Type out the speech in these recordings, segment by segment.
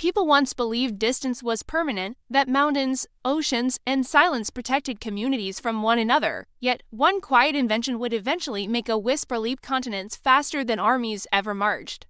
People once believed distance was permanent, that mountains, oceans, and silence protected communities from one another. Yet, one quiet invention would eventually make a whisper leap continents faster than armies ever marched.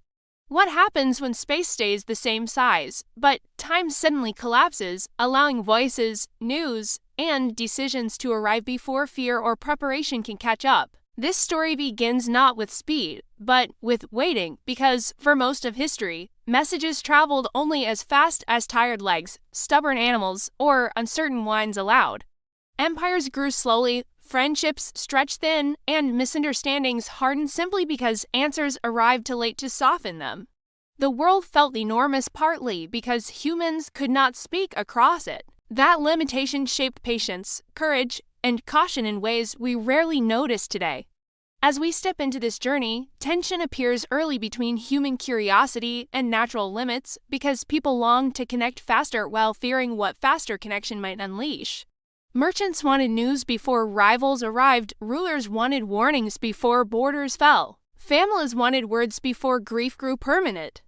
What happens when space stays the same size, but time suddenly collapses, allowing voices, news, and decisions to arrive before fear or preparation can catch up? This story begins not with speed, but with waiting, because for most of history, messages traveled only as fast as tired legs, stubborn animals, or uncertain minds allowed. Empires grew slowly, friendships stretched thin, and misunderstandings hardened simply because answers arrived too late to soften them. The world felt enormous partly because humans could not speak across it. That limitation shaped patience, courage, and caution in ways we rarely notice today. As we step into this journey, tension appears early between human curiosity and natural limits because people long to connect faster while fearing what faster connection might unleash. Merchants wanted news before rivals arrived, rulers wanted warnings before borders fell. Families wanted words before grief grew permanent.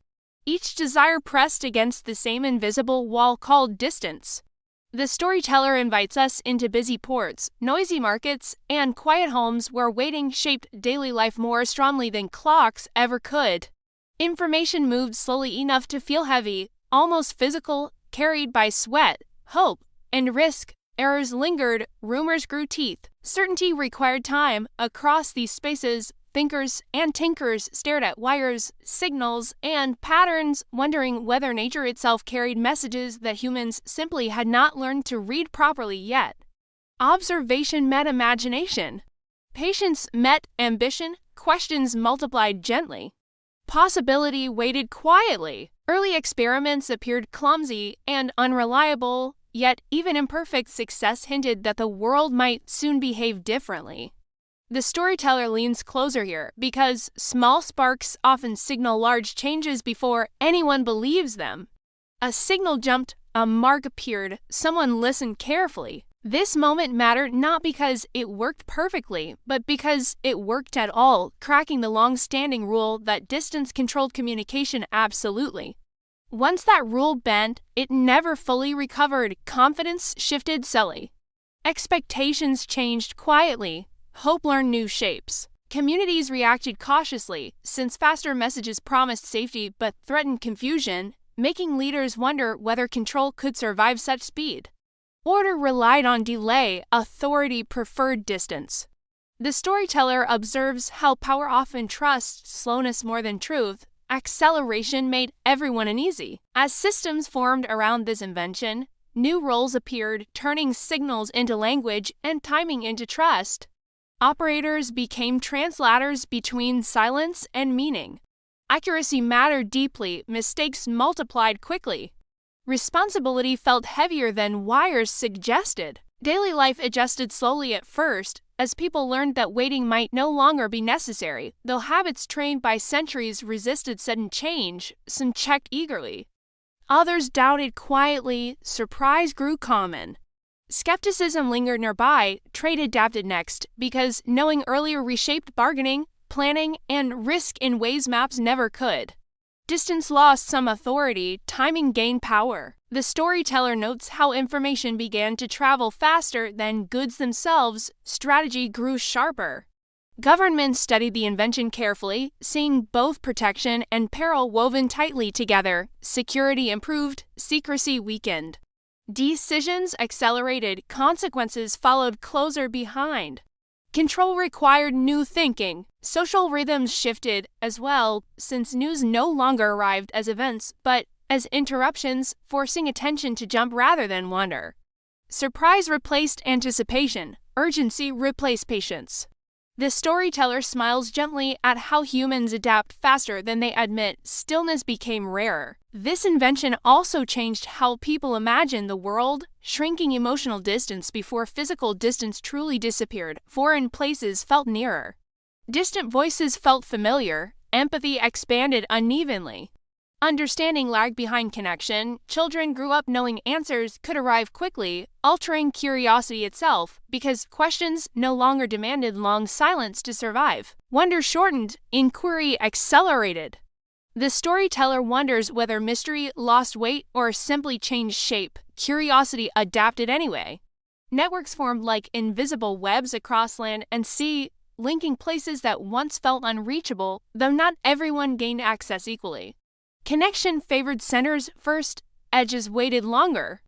Each desire pressed against the same invisible wall called distance. The storyteller invites us into busy ports, noisy markets, and quiet homes where waiting shaped daily life more strongly than clocks ever could. Information moved slowly enough to feel heavy, almost physical, carried by sweat, hope, and risk. Errors lingered, rumors grew teeth. Certainty required time. Across these spaces, thinkers and tinkers stared at wires, signals, and patterns, wondering whether nature itself carried messages that humans simply had not learned to read properly yet. Observation met imagination. Patience met ambition. Questions multiplied gently. Possibility waited quietly. Early experiments appeared clumsy and unreliable, yet even imperfect success hinted that the world might soon behave differently. The storyteller leans closer here because small sparks often signal large changes before anyone believes them. A signal jumped, a mark appeared, someone listened carefully. This moment mattered not because it worked perfectly, but because it worked at all, cracking the long-standing rule that distance controlled communication absolutely. Once that rule bent, it never fully recovered. Confidence shifted subtly. Expectations changed quietly. Hope learned new shapes. Communities reacted cautiously, since faster messages promised safety but threatened confusion, making leaders wonder whether control could survive such speed. Order relied on delay, authority preferred distance. The storyteller observes how power often trusts slowness more than truth. Acceleration made everyone uneasy. As systems formed around this invention, new roles appeared, turning signals into language and timing into trust. Operators became translators between silence and meaning. Accuracy mattered deeply, mistakes multiplied quickly. Responsibility felt heavier than wires suggested. Daily life adjusted slowly at first, as people learned that waiting might no longer be necessary, though habits trained by centuries resisted sudden change, some checked eagerly. Others doubted quietly, surprise grew common. Skepticism lingered nearby, trade adapted next, because knowing earlier reshaped bargaining, planning, and risk in ways maps never could. Distance lost some authority, timing gained power. The storyteller notes how information began to travel faster than goods themselves, strategy grew sharper. Governments studied the invention carefully, seeing both protection and peril woven tightly together. Security improved, secrecy weakened. Decisions accelerated, consequences followed closer behind. Control required new thinking. Social rhythms shifted as well, since news no longer arrived as events, but as interruptions, forcing attention to jump rather than wonder. Surprise replaced anticipation. Urgency replaced patience. The storyteller smiles gently at how humans adapt faster than they admit. Stillness became rarer. This invention also changed how people imagine the world, shrinking emotional distance before physical distance truly disappeared. Foreign places felt nearer. Distant voices felt familiar. Empathy expanded unevenly. Understanding lagged behind connection. Children grew up knowing answers could arrive quickly, altering curiosity itself, because questions no longer demanded long silence to survive. Wonder shortened, inquiry accelerated. The storyteller wonders whether mystery lost weight or simply changed shape. Curiosity adapted anyway. Networks formed like invisible webs across land and sea, linking places that once felt unreachable, though not everyone gained access equally. Connection favored centers first, edges waited longer.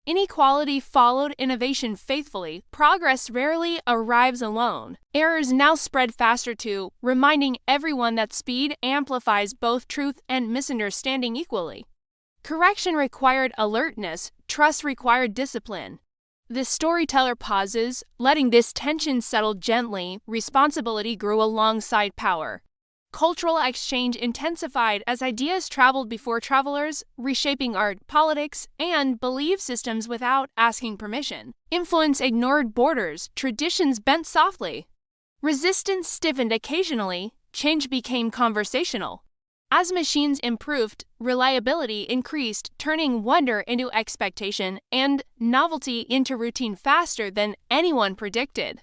Inequality followed innovation faithfully. Progress rarely arrives alone. Errors now spread faster too, reminding everyone that speed amplifies both truth and misunderstanding equally. Correction required alertness, trust required discipline. The storyteller pauses, letting this tension settle gently. Responsibility grew alongside power. Cultural exchange intensified as ideas traveled before travelers, reshaping art, politics, and belief systems without asking permission. Influence ignored borders, traditions bent softly. Resistance stiffened occasionally, change became conversational. As machines improved, reliability increased, turning wonder into expectation and novelty into routine faster than anyone predicted.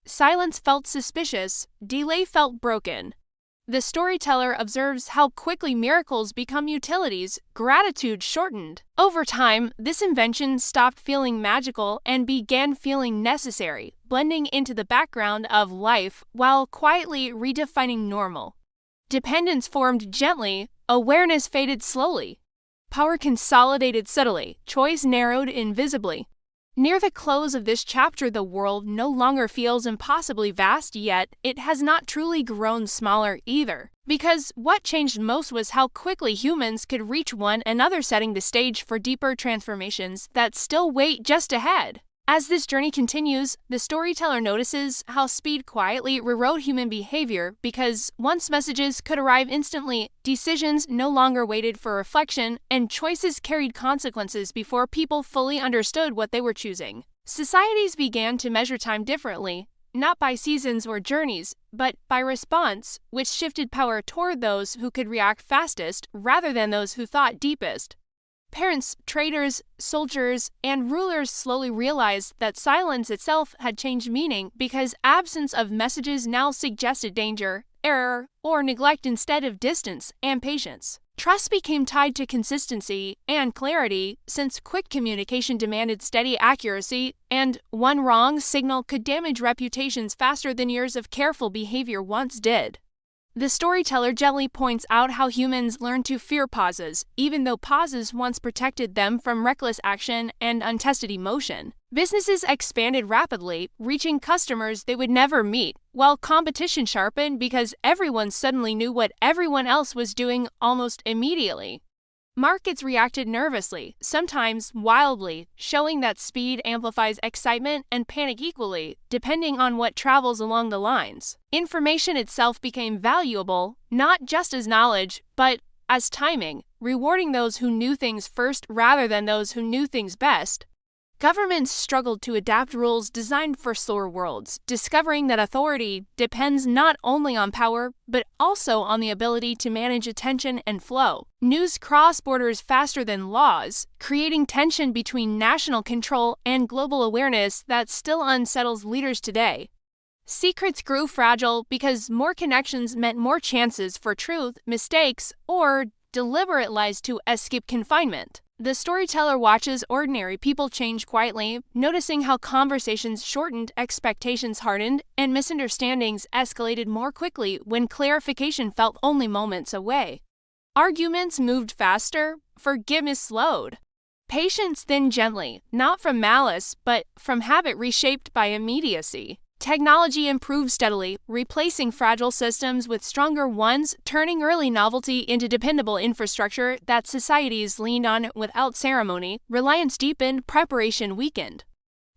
Silence felt suspicious, delay felt broken. The storyteller observes how quickly miracles become utilities, gratitude shortened. Over time, this invention stopped feeling magical and began feeling necessary, blending into the background of life while quietly redefining normal. Dependence formed gently, awareness faded slowly. Power consolidated subtly, choice narrowed invisibly. Near the close of this chapter, the world no longer feels impossibly vast, yet it has not truly grown smaller either. Because what changed most was how quickly humans could reach one another, setting the stage for deeper transformations that still wait just ahead. As this journey continues, the storyteller notices how speed quietly rewrote human behavior because once messages could arrive instantly, decisions no longer waited for reflection, and choices carried consequences before people fully understood what they were choosing. Societies began to measure time differently, not by seasons or journeys, but by response, which shifted power toward those who could react fastest rather than those who thought deepest. Parents, traders, soldiers, and rulers slowly realized that silence itself had changed meaning because absence of messages now suggested danger, error, or neglect instead of distance and patience. Trust became tied to consistency and clarity since quick communication demanded steady accuracy, and one wrong signal could damage reputations faster than years of careful behavior once did. The storyteller gently points out how humans learn to fear pauses, even though pauses once protected them from reckless action and untested emotion. Businesses expanded rapidly, reaching customers they would never meet, while competition sharpened because everyone suddenly knew what everyone else was doing almost immediately. Markets reacted nervously, sometimes wildly, showing that speed amplifies excitement and panic equally, depending on what travels along the lines. Information itself became valuable, not just as knowledge, but as timing, rewarding those who knew things first rather than those who knew things best. Governments struggled to adapt rules designed for slower worlds, discovering that authority depends not only on power, but also on the ability to manage attention and flow. News crossed borders faster than laws, creating tension between national control and global awareness that still unsettles leaders today. Secrets grew fragile because more connections meant more chances for truth, mistakes, or deliberate lies to escape confinement. The storyteller watches ordinary people change quietly, noticing how conversations shortened, expectations hardened, and misunderstandings escalated more quickly when clarification felt only moments away. Arguments moved faster, forgiveness slowed. Patience thinned gently, not from malice, but from habit reshaped by immediacy. Technology improved steadily, replacing fragile systems with stronger ones, turning early novelty into dependable infrastructure that societies leaned on without ceremony. Reliance deepened, preparation weakened.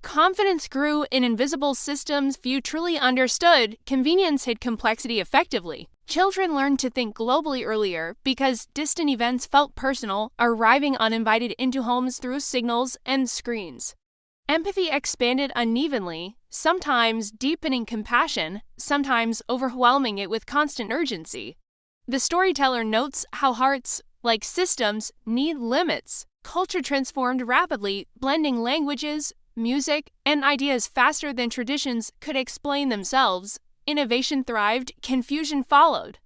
Confidence grew in invisible systems few truly understood. Convenience hid complexity effectively. Children learned to think globally earlier because distant events felt personal, arriving uninvited into homes through signals and screens. Empathy expanded unevenly, sometimes deepening compassion, sometimes overwhelming it with constant urgency. The storyteller notes how hearts, like systems, need limits. Culture transformed rapidly, blending languages, music, and ideas faster than traditions could explain themselves. Innovation thrived, confusion followed.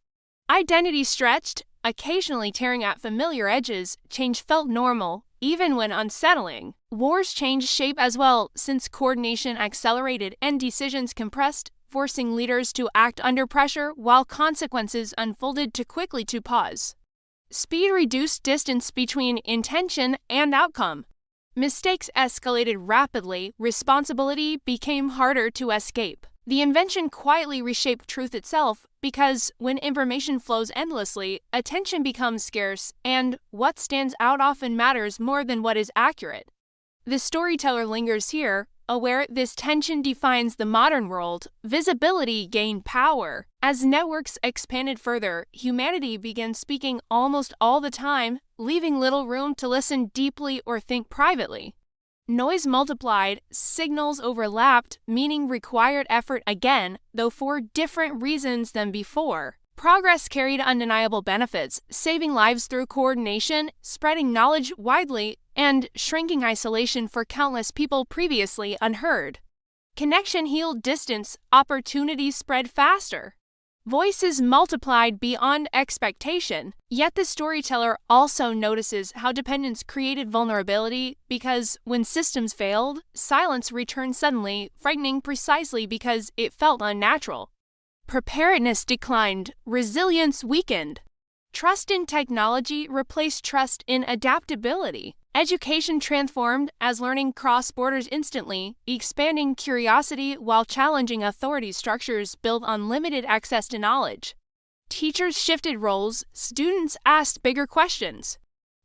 Identity stretched, occasionally tearing at familiar edges, change felt normal, even when unsettling. Wars changed shape as well, since coordination accelerated and decisions compressed, forcing leaders to act under pressure while consequences unfolded too quickly to pause. Speed reduced distance between intention and outcome. Mistakes escalated rapidly, responsibility became harder to escape. The invention quietly reshaped truth itself because when information flows endlessly, attention becomes scarce, and what stands out often matters more than what is accurate. The storyteller lingers here, aware this tension defines the modern world. Visibility gained power. As networks expanded further, humanity began speaking almost all the time, leaving little room to listen deeply or think privately. Noise multiplied, signals overlapped, meaning required effort again, though for different reasons than before. Progress carried undeniable benefits, saving lives through coordination, spreading knowledge widely, and shrinking isolation for countless people previously unheard. Connection healed distance, opportunities spread faster. Voices multiplied beyond expectation, yet the storyteller also notices how dependence created vulnerability because when systems failed, silence returned suddenly, frightening precisely because it felt unnatural. Preparedness declined, resilience weakened. Trust in technology replaced trust in adaptability. Education transformed as learning crossed borders instantly, expanding curiosity while challenging authority structures built on limited access to knowledge. Teachers shifted roles, students asked bigger questions.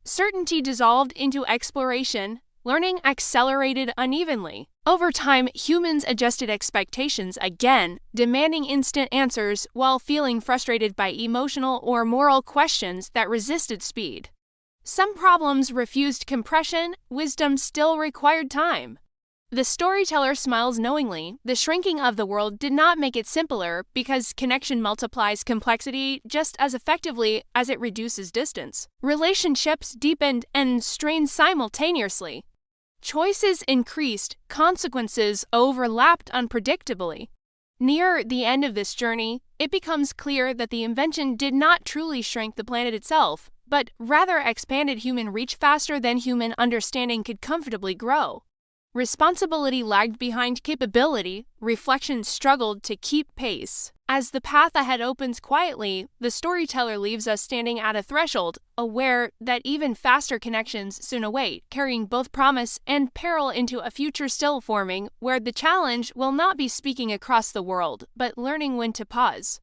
Certainty dissolved into exploration, learning accelerated unevenly. Over time, humans adjusted expectations again, demanding instant answers while feeling frustrated by emotional or moral questions that resisted speed. Some problems refused compression, wisdom still required time. The storyteller smiles knowingly. The shrinking of the world did not make it simpler because connection multiplies complexity just as effectively as it reduces distance. Relationships deepened and strained simultaneously. Choices increased, consequences overlapped unpredictably. Near the end of this journey, it becomes clear that the invention did not truly shrink the planet itself, but rather expanded human reach faster than human understanding could comfortably grow. Responsibility lagged behind capability, reflection struggled to keep pace. As the path ahead opens quietly, the storyteller leaves us standing at a threshold, aware that even faster connections soon await, carrying both promise and peril into a future still forming, where the challenge will not be speaking across the world, but learning when to pause.